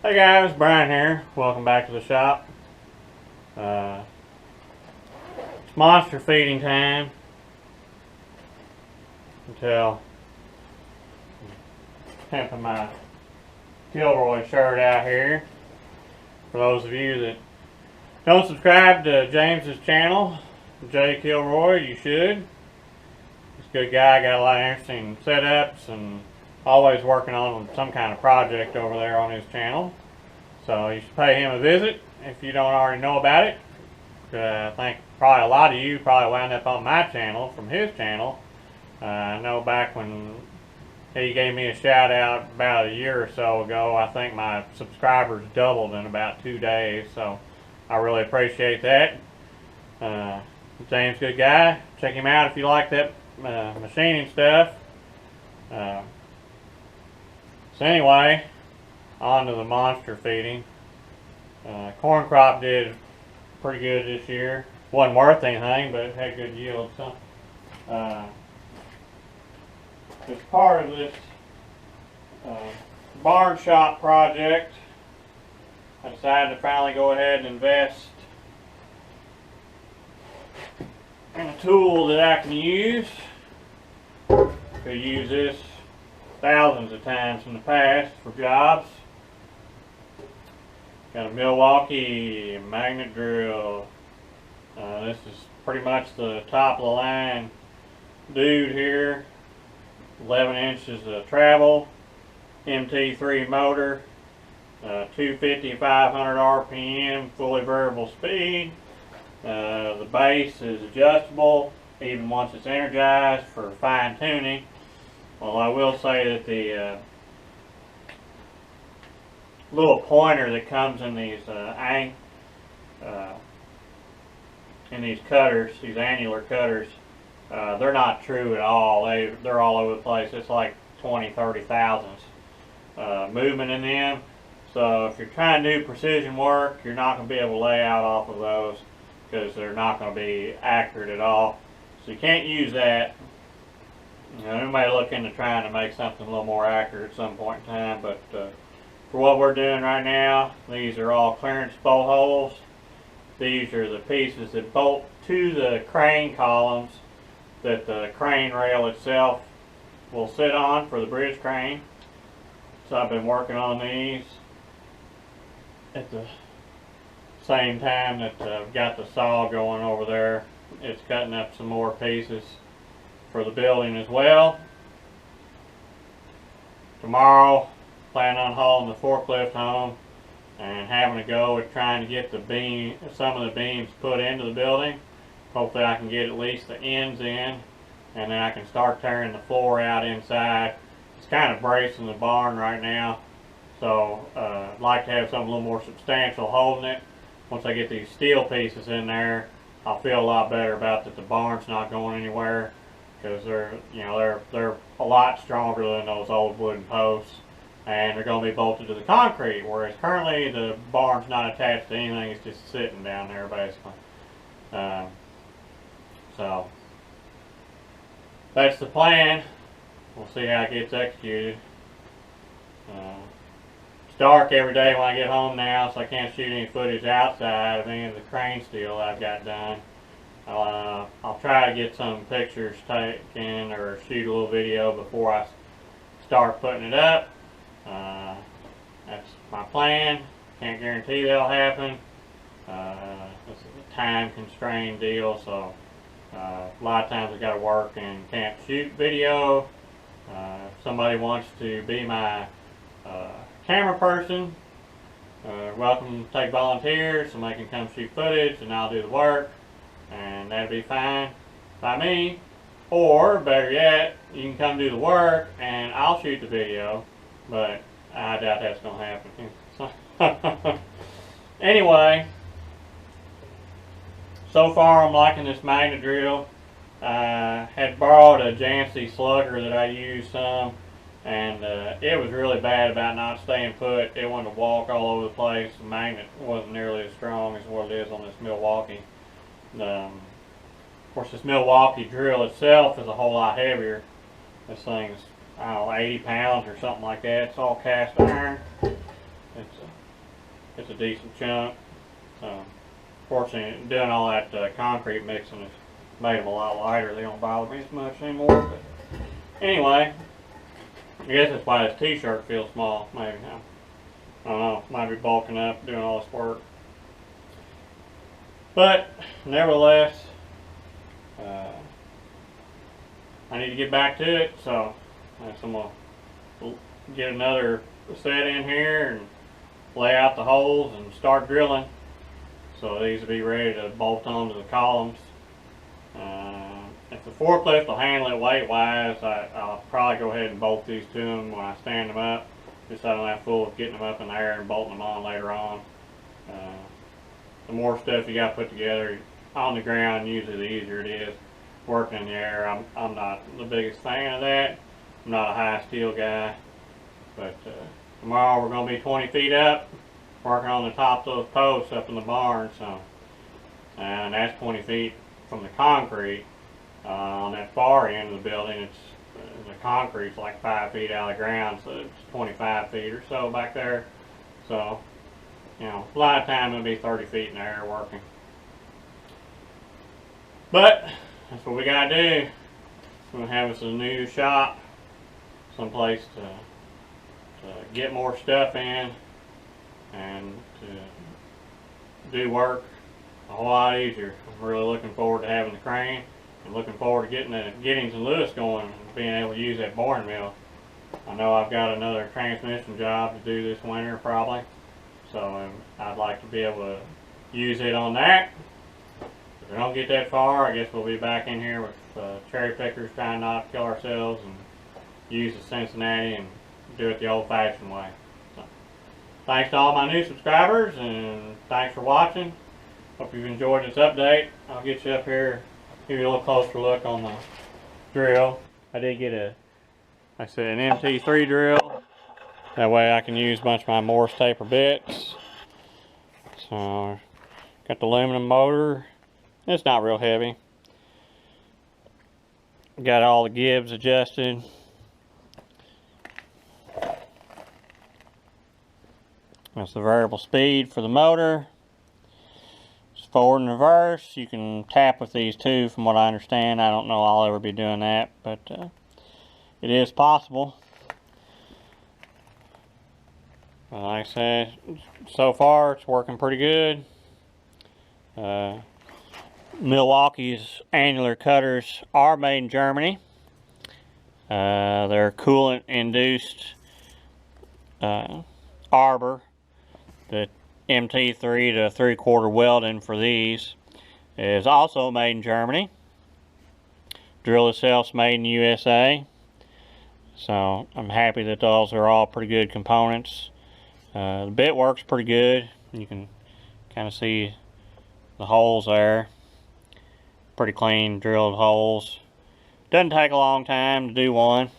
Hey guys, Brian here. Welcome back to the shop. It's monster feeding time until pimping my Kilroy shirt out here. For those of you that don't subscribe to James's channel, Jay Kilroy, you should. He's a good guy, got a lot of interesting setups and always working on some kind of project over there on his channel. So you should pay him a visit if you don't already know about it. I think probably a lot of you probably wound up on my channel from his channel. I know back when he gave me a shout out about a year or so ago, I think my subscribers doubled in about 2 days. So I really appreciate that. James, good guy. Check him out if you like that machining stuff. So anyway, on to the monster feeding. Corn crop did pretty good this year. Wasn't worth anything, but it had good yield. So, as part of this barn shop project, I decided to finally go ahead and invest in a tool that I can use. Could use this thousands of times in the past for jobs. Got a Milwaukee magnet drill. This is pretty much the top of the line dude here. 11 inches of travel, MT3 motor, 250, 500 RPM, fully variable speed. The base is adjustable even once it's energized for fine tuning. Well, I will say that the little pointer that comes in these cutters, these annular cutters, they're not true at all. They're all over the place. It's like 20, 30 thousandths movement in them. So if you're trying to do precision work, you're not going to be able to lay out off of those because they're not going to be accurate at all. So you can't use that. You know, we may look into trying to make something a little more accurate at some point in time, but for what we're doing right now, these are all clearance bolt holes. These are the pieces that bolt to the crane columns that the crane rail itself will sit on for the bridge crane. So I've been working on these at the same time that I've got the saw going over there. It's cutting up some more pieces for the building as well. Tomorrow, plan on hauling the forklift home and having a go at trying to get some of the beams put into the building. Hopefully I can get at least the ends in, and then I can start tearing the floor out inside. It's kind of bracing the barn right now, so I'd like to have something a little more substantial holding it. Once I get these steel pieces in there, I'll feel a lot better about that the barn's not going anywhere, because they're a lot stronger than those old wooden posts, and they're going to be bolted to the concrete, whereas currently the barn's not attached to anything. It's just sitting down there basically. So that's the plan. We'll see how it gets executed. It's dark every day when I get home now, so I can't shoot any footage outside of any of the crane steel I've got done. I'll try to get some pictures taken or shoot a little video before I start putting it up. That's my plan. Can't guarantee that'll happen. This is a time constrained deal, so a lot of times I've got to work and can't shoot video. If somebody wants to be my camera person, welcome to take volunteers, so they can come shoot footage and I'll do the work, and that'd be fine by me. Or better yet, you can come do the work and I'll shoot the video, but I doubt that's going to happen. Anyway, so far I'm liking this magnet drill. I had borrowed a Jancy slugger that I used some, and it was really bad about not staying put. It wanted to walk all over the place. The magnet wasn't nearly as strong as what it is on this Milwaukee. Of course, this Milwaukee drill itself is a whole lot heavier. This thing's, I don't know, 80 pounds or something like that. It's all cast iron. It's a decent chunk. Fortunately, doing all that concrete mixing has made them a lot lighter. They don't bother me as much anymore. But anyway, I guess that's why this t-shirt feels small. Maybe I don't know. Might be bulking up doing all this work. But nevertheless, I need to get back to it. So I'm gonna get another set in here and lay out the holes and start drilling. So these will be ready to bolt onto the columns. If the forklift will handle it weight-wise, I'll probably go ahead and bolt these to them when I stand them up, just so I don't have to fool with getting them up in the air and bolting them on later on. The more stuff you got to put together on the ground, usually the easier it is. Working in the air, I'm not the biggest fan of that. I'm not a high steel guy. But tomorrow we're going to be 20 feet up, working on the top of those posts up in the barn. So, and that's 20 feet from the concrete. On that far end of the building, it's the concrete's like 5 feet out of the ground, so it's 25 feet or so back there. So, you know, a lot of time it'll be 30 feet in the air working. But that's what we gotta do. We're gonna have us a new shop, someplace to get more stuff in and to do work a whole lot easier. I'm really looking forward to having the crane. I'm looking forward to getting the Giddings and Lewis going and being able to use that boring mill. I know I've got another transmission job to do this winter probably, so I'd like to be able to use it on that. If we don't get that far, I guess we'll be back in here with cherry pickers trying not to kill ourselves and use the Cincinnati and do it the old-fashioned way. So, thanks to all my new subscribers and thanks for watching. Hope you've enjoyed this update. I'll get you up here, give you a little closer look on the drill. I did get an MT3 drill. That way I can use a bunch of my Morse taper bits. So, got the aluminum motor. It's not real heavy. Got all the gibs adjusted. That's the variable speed for the motor. Forward and reverse. You can tap with these too, from what I understand. I don't know I'll ever be doing that, but it is possible. Like I said, so far it's working pretty good. Milwaukee's annular cutters are made in Germany. They're coolant induced arbor. The MT3 to 3/4 welding for these is also made in Germany. Drill itself's made in USA. So I'm happy that those are all pretty good components. The bit works pretty good. You can kind of see the holes there. Pretty clean drilled holes. Doesn't take a long time to do one.